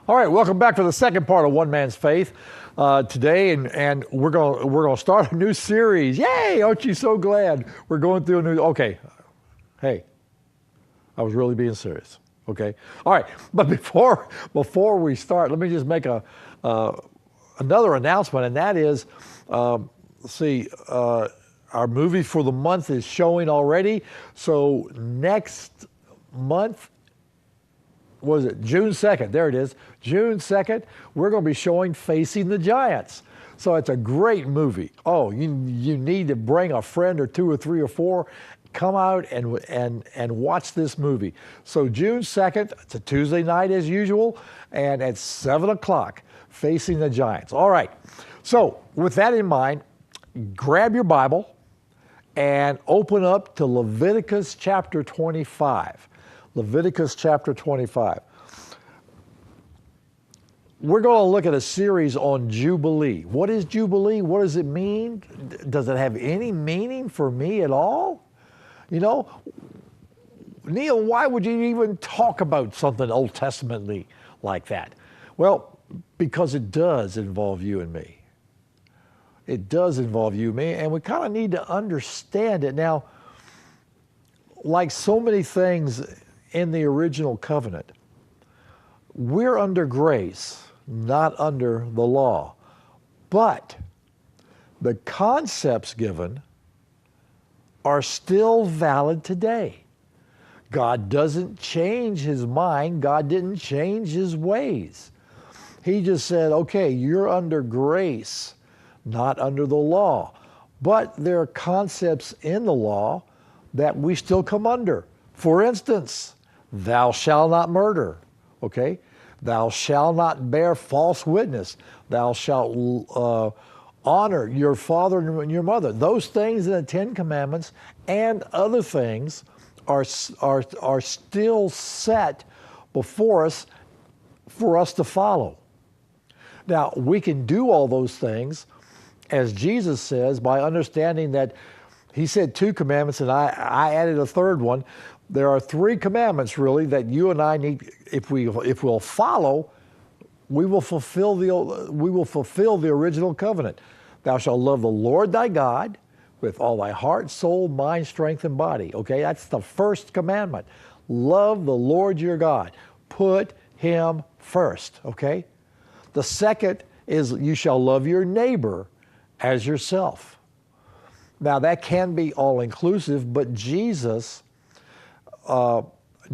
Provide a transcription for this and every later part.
All right, welcome back to the second part of One Man's Faith today, and we're gonna start a new series. Yay! Aren't you so glad we're going through a new? Okay, hey, I was really being serious. Okay, all right, but before we start, let me just make another announcement, and that is, our movie for the month is showing already. So next month. Was it June 2nd? There it is. June 2nd, we're going to be showing Facing the Giants. So it's a great movie. Oh, you need to bring a friend or two or three or four. Come out and watch this movie. So June 2nd, it's a Tuesday night as usual, and at 7 o'clock, Facing the Giants. All right. So with that in mind, grab your Bible and open up to Leviticus chapter 25. Leviticus chapter 25. We're going to look at a series on Jubilee. What is Jubilee? What does it mean? Does it have any meaning for me at all? You know, Neal, why would you even talk about something Old Testamently like that? Well, because it does involve you and me. It does involve you and me, and we kind of need to understand it. Now, like so many things in the original covenant, we're under grace, not under the law. But the concepts given are still valid today. God doesn't change his mind. God didn't change his ways. He just said, okay, you're under grace, not under the law. But there are concepts in the law that we still come under. For instance, thou shalt not murder, okay? Thou shalt not bear false witness. Thou shalt honor your father and your mother. Those things in the Ten Commandments and other things are still set before us for us to follow. Now, we can do all those things, as Jesus says, by understanding that he said 2 commandments, and I added a third one. There are 3 commandments, really, that you and I need. If we'll follow, we will fulfill the original covenant. Thou shalt love the Lord thy God with all thy heart, soul, mind, strength, and body. Okay, that's the first commandment. Love the Lord your God. Put him first. Okay. The second is you shall love your neighbor as yourself. Now that can be all inclusive, but Jesus,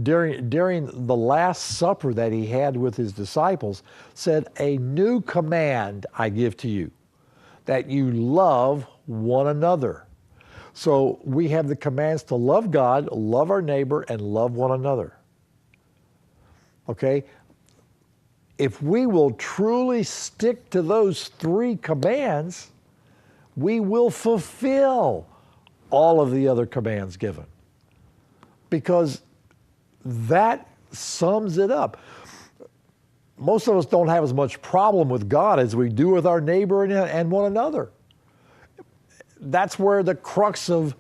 during the Last Supper that he had with his disciples, said, a new command I give to you, that you love one another. So we have the commands to love God, love our neighbor, and love one another. Okay? If we will truly stick to those 3 commands, we will fulfill all of the other commands given. Because that sums it up. Most of us don't have as much problem with God as we do with our neighbor and one another. That's where the crux of,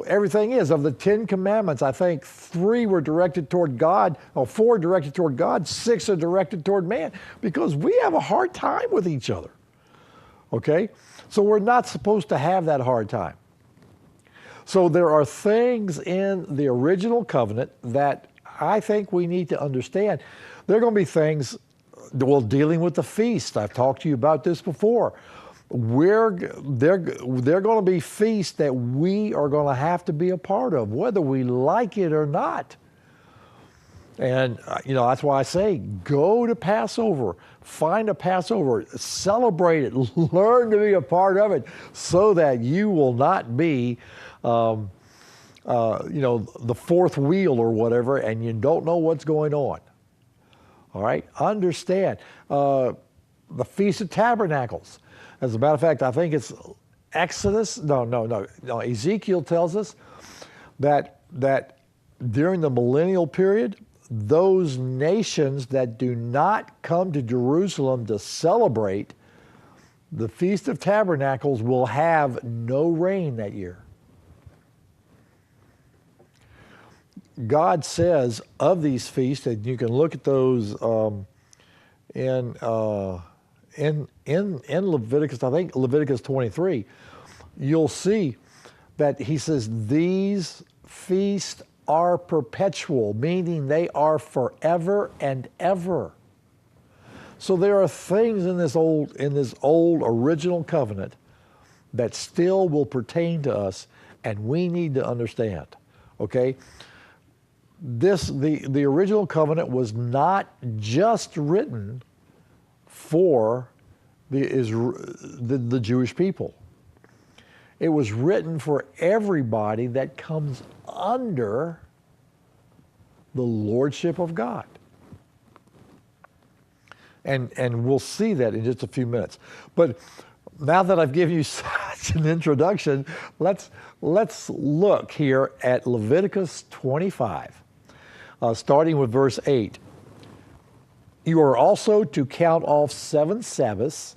everything is. Of the 10 commandments, I think 3 were directed toward God, or 4 directed toward God, 6 are directed toward man, because we have a hard time with each other. Okay? So we're not supposed to have that hard time. So there are things in the original covenant that I think we need to understand. There are going to be things, dealing with the feast. I've talked to you about this before. They're going to be feasts that we are going to have to be a part of, whether we like it or not. And, that's why I say, go to Passover, find a Passover, celebrate it, learn to be a part of it, so that you will not be, the fourth wheel or whatever, and you don't know what's going on. All right? Understand. The Feast of Tabernacles. As a matter of fact, I think it's Exodus. No. Ezekiel tells us that during the millennial period, those nations that do not come to Jerusalem to celebrate the Feast of Tabernacles will have no rain that year. God says of these feasts, and you can look at those in Leviticus, I think Leviticus 23, you'll see that he says these feasts are perpetual, meaning they are forever and ever. So there are things in this old original covenant that still will pertain to us, and we need to understand. Okay? The original covenant was not just written for the Jewish people. It was written for everybody that comes under the lordship of God. And we'll see that in just a few minutes. But now that I've given you such an introduction, let's look here at Leviticus 25, starting with verse 8. You are also to count off 7 Sabbaths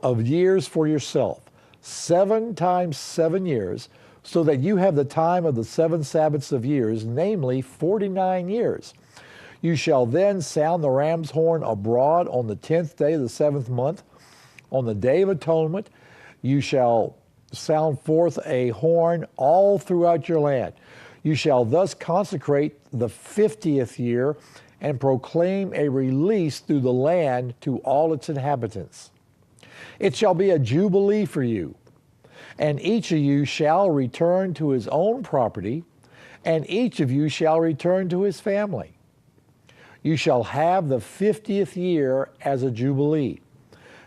of years for yourself, 7 times 7 years, so that you have the time of the 7 Sabbaths of years, namely 49 years. You shall then sound the ram's horn abroad on the 10th day of the 7th month. On the Day of Atonement, you shall sound forth a horn all throughout your land. You shall thus consecrate the 50th year and proclaim a release through the land to all its inhabitants. It shall be a jubilee for you, and each of you shall return to his own property, and each of you shall return to his family. You shall have the 50th year as a jubilee.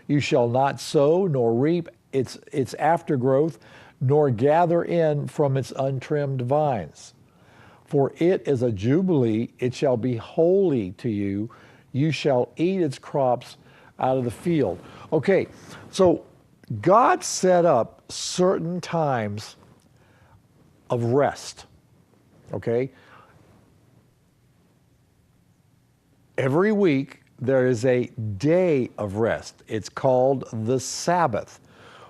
You shall not sow nor reap its aftergrowth, nor gather in from its untrimmed vines. For it is a jubilee, it shall be holy to you. You shall eat its crops out of the field. Okay, so God set up certain times of rest, okay? Every week there is a day of rest. It's called the Sabbath.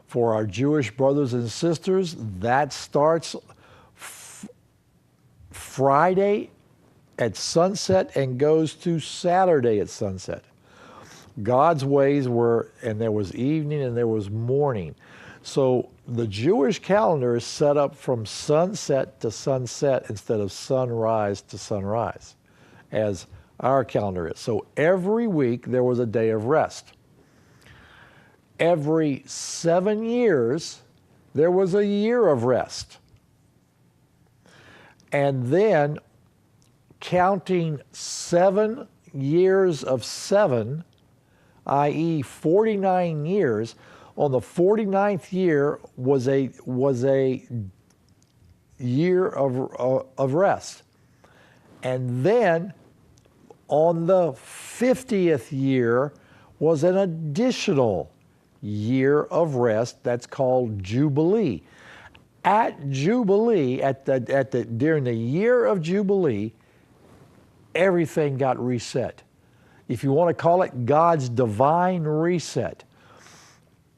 For our Jewish brothers and sisters, that starts Friday at sunset and goes to Saturday at sunset. God's ways were, and there was evening and there was morning. So the Jewish calendar is set up from sunset to sunset instead of sunrise to sunrise, as our calendar is. So every week there was a day of rest. Every 7 years there was a year of rest. And then counting 7 years of 7, i.e. 49 years, on the 49th year was a year of rest. And then on the 50th year was an additional year of rest that's called Jubilee. At Jubilee, during the year of Jubilee, everything got reset. If you want to call it God's divine reset,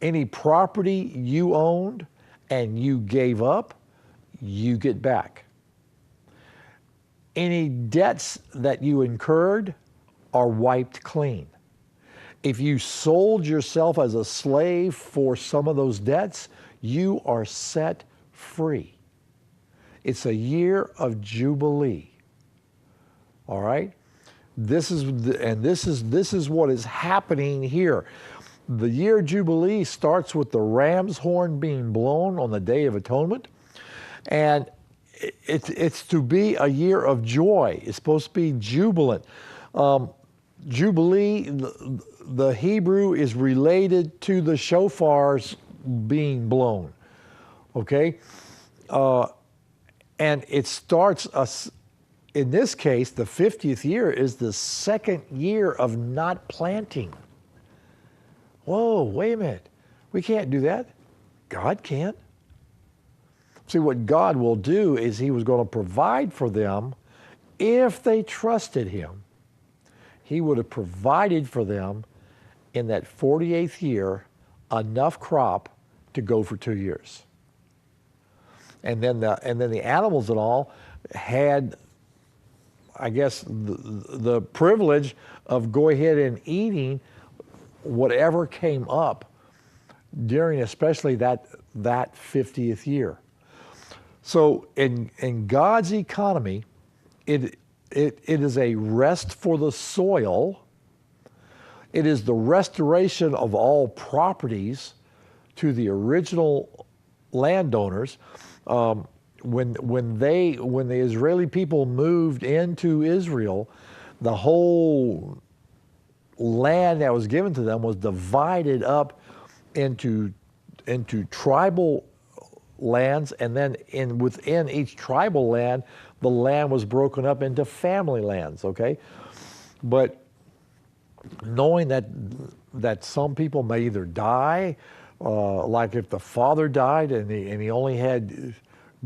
any property you owned and you gave up, you get back. Any debts that you incurred are wiped clean. If you sold yourself as a slave for some of those debts, you are set free. It's a year of Jubilee. All right? This is what is happening here. The year of Jubilee starts with the ram's horn being blown on the Day of Atonement, and it's to be a year of joy. It's supposed to be jubilant. Jubilee, the Hebrew is related to the shofars being blown. Okay? And it starts us, in this case, the 50th year is the 2nd year of not planting. Whoa, wait a minute. We can't do that. God can't. See, what God will do is He was going to provide for them if they trusted Him. He would have provided for them in that 48th year enough crop to go for 2 years. And then the animals and all had I guess, the privilege of go ahead and eating whatever came up during especially that 50th year. So in God's economy, it is a rest for the soil. It is the restoration of all properties to the original landowners. When the Israeli people moved into Israel, the whole land that was given to them was divided up into tribal lands, and then within each tribal land, the land was broken up into family lands. Okay, but knowing that some people may either die, like if the father died and he only had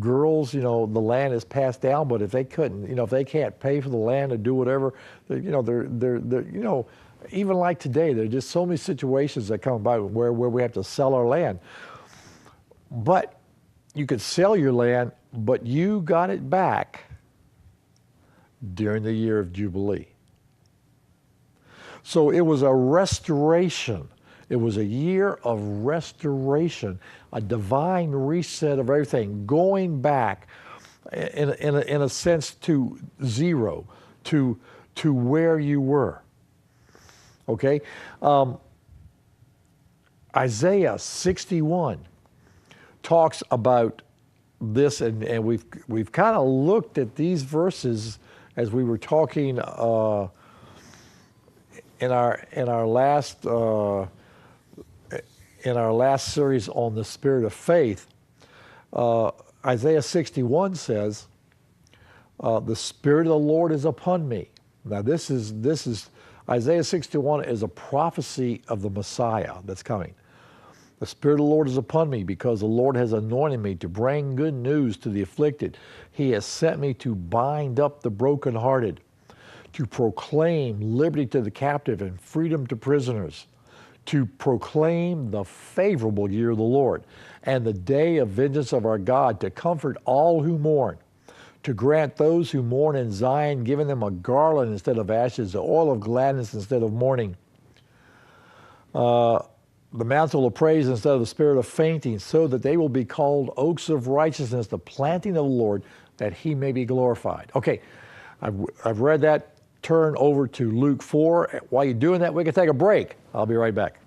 girls, the land is passed down. But if they couldn't, if they can't pay for the land to do whatever, they're even like today, there are just so many situations that come about where we have to sell our land. But you could sell your land, but you got it back during the year of Jubilee. So it was a restoration. It was a year of restoration, a divine reset of everything, going back in a sense to zero, to where you were. Okay? Isaiah 61 talks about this, and we've kind of looked at these verses as we were talking in our last series on the spirit of faith. Isaiah 61 says, "The Spirit of the Lord is upon me." Now this is Isaiah 61 is a prophecy of the Messiah that's coming. "The Spirit of the Lord is upon me, because the Lord has anointed me to bring good news to the afflicted. He has sent me to bind up the brokenhearted, to proclaim liberty to the captive and freedom to prisoners, to proclaim the favorable year of the Lord and the day of vengeance of our God, to comfort all who mourn, to grant those who mourn in Zion, giving them a garland instead of ashes, the oil of gladness instead of mourning, the mantle of praise instead of the spirit of fainting, so that they will be called oaks of righteousness, the planting of the Lord, that he may be glorified." Okay, I've read that. Turn over to Luke 4. While you're doing that, we can take a break. I'll be right back.